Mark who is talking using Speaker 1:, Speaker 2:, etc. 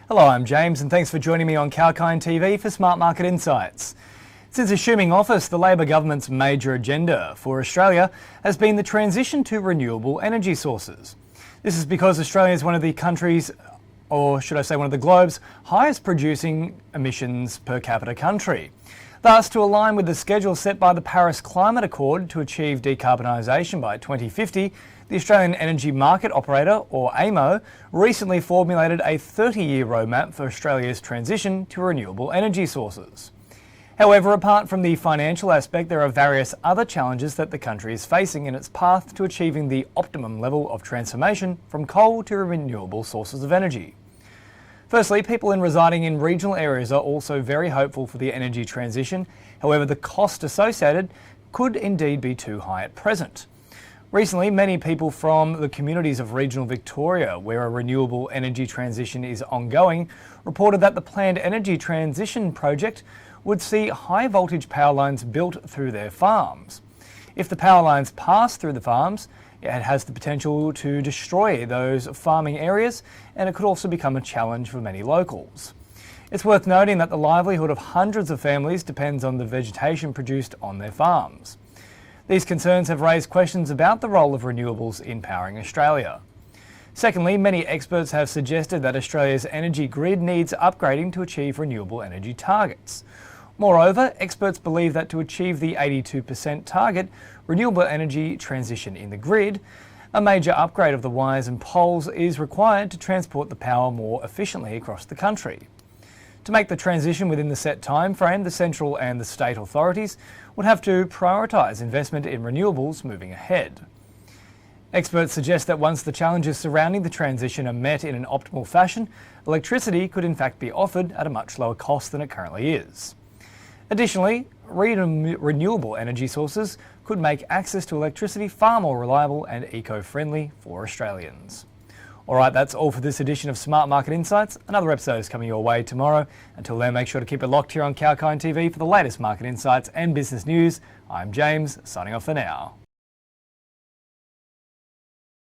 Speaker 1: Hello, I'm James and thanks for joining me on Kalkine TV for Smart Market Insights. Since assuming office, the Labor government's major agenda for Australia has been the transition to renewable energy sources. This is because Australia is one of the countries, or should I say one of the globe's, highest producing emissions per capita country. Thus, to align with the schedule set by the Paris Climate Accord to achieve decarbonisation by 2050, the Australian Energy Market Operator, or AEMO, recently formulated a 30-year roadmap for Australia's transition to renewable energy sources. However, apart from the financial aspect, there are various other challenges that the country is facing in its path to achieving the optimum level of transformation from coal to renewable sources of energy. Firstly, people residing in regional areas are also very hopeful for the energy transition. However, the cost associated could indeed be too high at present. Recently, many people from the communities of regional Victoria, where a renewable energy transition is ongoing, reported that the planned energy transition project would see high voltage power lines built through their farms. If the power lines pass through the farms, it has the potential to destroy those farming areas, and it could also become a challenge for many locals. It's worth noting that the livelihood of hundreds of families depends on the vegetation produced on their farms. These concerns have raised questions about the role of renewables in powering Australia. Secondly, many experts have suggested that Australia's energy grid needs upgrading to achieve renewable energy targets. Moreover, experts believe that to achieve the 82% target renewable energy transition in the grid, a major upgrade of the wires and poles is required to transport the power more efficiently across the country. To make the transition within the set time frame, the central and the state authorities would have to prioritise investment in renewables moving ahead. Experts suggest that once the challenges surrounding the transition are met in an optimal fashion, electricity could in fact be offered at a much lower cost than it currently is. Additionally, renewable energy sources could make access to electricity far more reliable and eco-friendly for Australians. Alright, that's all for this edition of Smart Market Insights. Another episode is coming your way tomorrow. Until then, make sure to keep it locked here on Kalkine TV for the latest market insights and business news. I'm James, signing off for now.